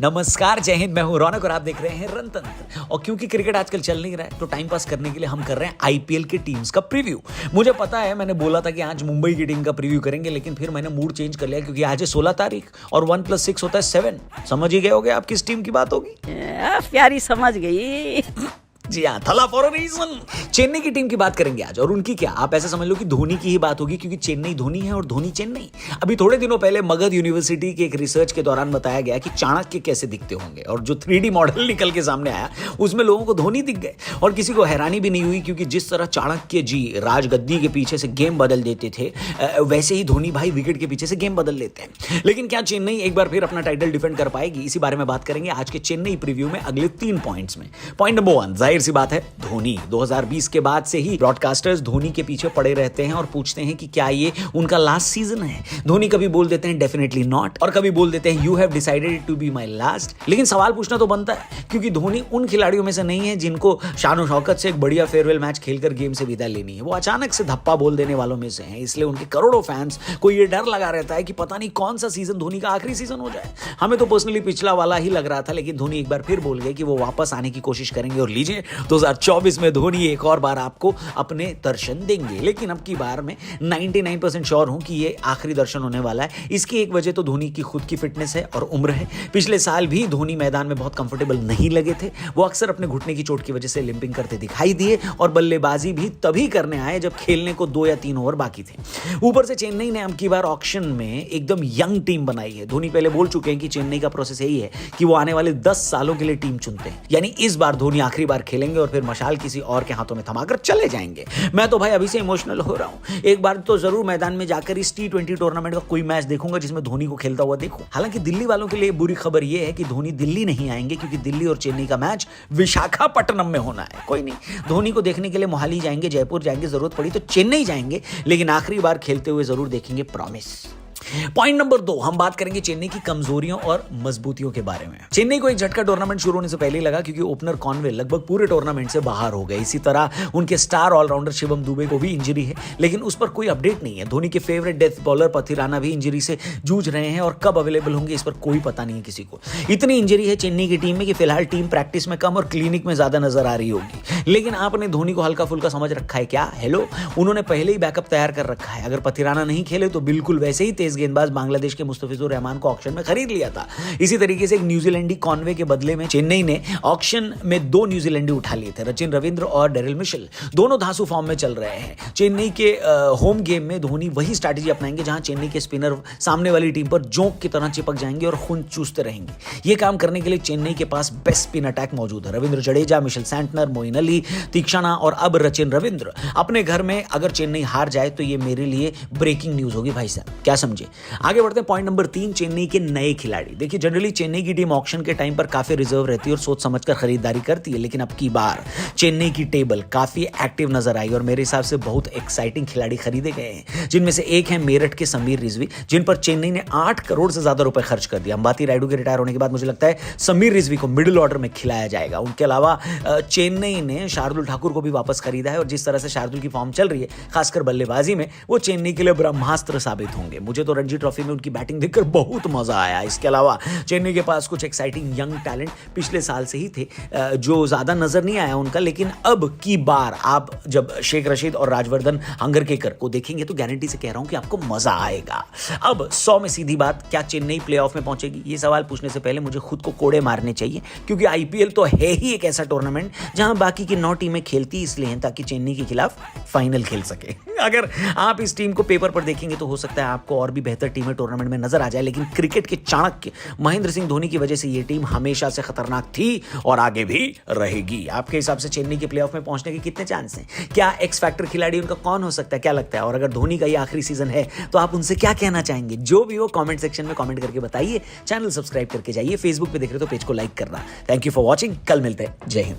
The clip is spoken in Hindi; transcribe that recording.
नमस्कार, जय हिंद। मैं हूं रौनक और आप देख रहे हैं रणतंत्र। और क्योंकि क्रिकेट आजकल चल नहीं रहा है तो टाइम पास करने के लिए हम कर रहे हैं आईपीएल के टीम्स का प्रीव्यू। मुझे पता है, मैंने बोला था कि आज मुंबई की टीम का प्रीव्यू करेंगे, लेकिन फिर मैंने मूड चेंज कर लिया क्योंकि आज है 16 तारीख और 1+6 होता है 7। समझ ही गए होगे आप किस टीम की बात होगी। प्यारी समझ गई। जी हाँ, थला फॉर अ रीजन। चेन्नई की टीम की बात करेंगे आज। और उनकी क्या, आप ऐसे समझ लो कि धोनी की ही बात होगी, क्योंकि चेन्नई धोनी है और धोनी चेन्नई। अभी थोड़े दिनों पहले मगध यूनिवर्सिटी के एक रिसर्च के दौरान बताया गया कि चाणक्य कैसे दिखते होंगे, और जो 3D मॉडल निकल के सामने आया उसमें लोगों को धोनी दिख गए। और किसी को हैरानी भी नहीं हुई, क्योंकि जिस तरह चाणक्य जी राजगद्दी के पीछे से गेम बदल देते थे, वैसे ही धोनी भाई विकेट के पीछे से गेम बदल लेते हैं। लेकिन क्या चेन्नई एक बार फिर अपना टाइटल डिफेंड कर पाएगी, इसी बारे में बात करेंगे आज के चेन्नई प्रीव्यू में अगले 3 पॉइंट्स में। पॉइंट नंबर 1, जाहिर सी बात है, धोनी 2020 के बाद से ही ब्रॉडकास्टर्स धोनी के पीछे पड़े रहते हैं और पूछते हैं कि क्या ये उनका लास्ट सीजन है। धोनी कभी बोल देते हैं डेफिनेटली नॉट, और कभी बोल देते हैं you have decided to be my last. लेकिन सवाल पूछना तो बनता है, क्योंकि धोनी उन खिलाड़ियों में से नहीं है जिनको शान शौकत से एक बढ़िया फेयरवेल मैच खेलकर गेम से विदा लेनी है। वो अचानक से धप्पा बोल देने वालों में से हैं। इसलिए उनके करोड़ों फैंस को ये डर लगा रहता है कि पता नहीं कौन सा सीजन धोनी का आखिरी सीजन हो जाए। हमें तो पर्सनली पिछला वाला ही लग रहा था, लेकिन धोनी एक बार फिर बोल गए कि वो वापस आने की कोशिश करेंगे। और लीजिए 2024 में धोनी एक और बार आपको अपने दर्शन देंगे। लेकिन अब की बार में 99% श्योर हूं कि ये आखिरी दर्शन होने वाला है। इसकी एक वजह तो धोनी की खुद की फिटनेस है और उम्र है। पिछले साल भी धोनी मैदान में बहुत कंफर्टेबल नहीं लगे थे। वो अक्सर अपने घुटने की चोट की वजह से लिंपिंग करते दिखाई दिए, और बल्लेबाजी भी तभी करने आए जब खेलने को 2 या 3 ओवर बाकी थे। ऊपर से चेन्नई ने अब की बार ऑक्शन में एकदम यंग टीम बनाई है। धोनी पहले बोल चुके हैं कि चेन्नई का प्रोसेस यही है कि वो आने वाले 10 सालों के लिए टीम चुनते हैं। यानी इस बार धोनी आखिरी बार खेलेंगे और फिर मशाल किसी और के हाथों में थमाकर चले जाएंगे। मैं तो भाई अभी से इमोशनल हो रहा हूं। एक बार तो जरूर मैदान में जाकर इस T20 टूर्नामेंट का कोई मैच देखूंगा जिसमें धोनी को खेलता हुआ देखूं। हालांकि दिल्ली वालों के लिए बुरी खबर यह है कि धोनी दिल्ली नहीं आएंगे, क्योंकि दिल्ली और चेन्नई का मैच विशाखापट्टनम में होना है। कोई नहीं, धोनी को देखने के लिए मोहाली जाएंगे, जयपुर जाएंगे, जरूरत पड़ी तो चेन्नई जाएंगे, लेकिन आखिरी बार खेलते हुए जरूर देखेंगे, प्रॉमिस। पॉइंट नंबर 2, हम बात करेंगे चेन्नई की कमजोरियों और मजबूतियों के बारे में। चेन्नई को एक झटका टूर्नामेंट शुरू होने से पहले ही लगा, क्योंकि ओपनर कॉनवे लगभग पूरे टूर्नामेंट से बाहर हो गए। इसी तरह उनके स्टार ऑलराउंडर शिवम दुबे को भी इंजरी है, लेकिन उस पर कोई अपडेट नहीं है। धोनी के फेवरेट डेथ बॉलर पथिराना भी इंजरी से जूझ रहे हैं, और कब अवेलेबल होंगे इस पर कोई पता नहीं है किसी को। इतनी इंजरी है चेन्नई की टीम में कि फिलहाल टीम प्रैक्टिस में कम और क्लिनिक में ज्यादा नजर आ रही होगी। लेकिन आपने धोनी को हल्का फुल्का समझ रखा है क्या? हेलो, उन्होंने पहले ही बैकअप तैयार कर रखा है। अगर पथिराना नहीं खेले तो बिल्कुल वैसे ही तेज गेंदबाज बांग्लादेश के मुस्तफिजुर रहमान को ऑक्शन में खरीद लिया था। इसी तरीके से एक न्यूजीलैंडी कॉनवे के बदले में चेन्नई ने ऑक्शन में 2 न्यूजीलैंडी उठा लिए थे, रचिन रविंद्र और डेरिल मिशेल। दोनों धांसू फॉर्म में चल रहे हैं। चेन्नई के होम गेम में धोनी वही स्ट्रैटेजी अपनाएंगे जहां चेन्नई के स्पिनर सामने वाली टीम पर जोंक की तरह चिपक जाएंगे और खून चूसते रहेंगे। यह काम करने के लिए चेन्नई के पास बेस्ट स्पिन अटैक मौजूद है। रविंद्र जडेजा, मिशेल सैंटनर, मोइन अली, तीक्षणा और अब रचिन रविंद्र। अपने घर में अगर चेन्नई हार जाए तो यह मेरे लिए ब्रेकिंग न्यूज होगी भाई साहब, क्या समझे। आगे बढ़ते हैं। पॉइंट नंबर 3, चेन्नई के नए खिलाड़ी। देखिए, जनरली चेन्नई की टीम ऑक्शन के टाइम पर काफी रिजर्व रहती है और सोच समझकर खरीदारी करती है, लेकिन अब की बार चेन्नई की टेबल काफी एक्टिव नजर आई और मेरे हिसाब से बहुत एक्साइटिंग खिलाड़ी खरीदे गए हैं, जिनमें से एक है मेरठ के समीर रिजवी, जिन पर चेन्नई ने 8 करोड़ से ज्यादा रुपए खर्च कर दिया। अंबाती रायडू के रिटायर होने के बाद मुझे लगता है समीर रिजवी को मिडिल ऑर्डर में खिलाया जाएगा। उनके अलावा चेन्नई ने शार्दुल ठाकुर को भी वापस खरीदा है, और जिस तरह से शार्दुल की फॉर्म चल रही है, खासकर बल्लेबाजी में, वो चेन्नई के लिए ब्रह्मास्त्र साबित होंगे। मुझे तो रणजी ट्रॉफी में उनकी बैटिंग देखकर बहुत मजा आया। इसके अलावा चेन्नई के पास कुछ एक्साइटिंग यंग टैलेंट पिछले साल से ही थे, जो ज्यादा नजर नहीं आया उनका, लेकिन अब की बार आप जब शेख रशीद और राजवर्धन हंगरकेकर को देखेंगे तो गारंटी से कह रहा हूं कि आपको मजा आएगा। अब 100 में सीधी बात, क्या चेन्नई प्लेऑफ में पहुंचेगी? ये सवाल पूछने से पहले मुझे खुद को कोड़े मारने चाहिए, क्योंकि आईपीएल तो है ही एक ऐसा टूर्नामेंट जहां बाकी की 9 टीमें खेलती इसलिए हैं ताकि चेन्नई के खिलाफ फाइनल खेल सके। अगर आप इस टीम को पेपर पर देखेंगे तो हो सकता है आपको और भी बेहतर टीमें टूर्नामेंट में नजर आ जाए, लेकिन क्रिकेट के चाणक्य महेंद्र सिंह धोनी की वजह से यह टीम हमेशा से खतरनाक थी और आगे भी रहेगी। आपके हिसाब से चेन्नई के प्लेऑफ में पहुंचने के कितने चांस हैं? क्या एक्स फैक्टर खिलाड़ी उनका कौन हो सकता है? क्या लगता है? और अगर धोनी का ये आखिरी सीजन है तो आप उनसे क्या कहना चाहेंगे? जो भी हो कमेंट सेक्शन में कमेंट करके बताइए। चैनल सब्सक्राइब करके जाइए, फेसबुक पे देख रहे हो तो पेज को लाइक करना। Thank you for watching. कल मिलते हैं। जय हिंद।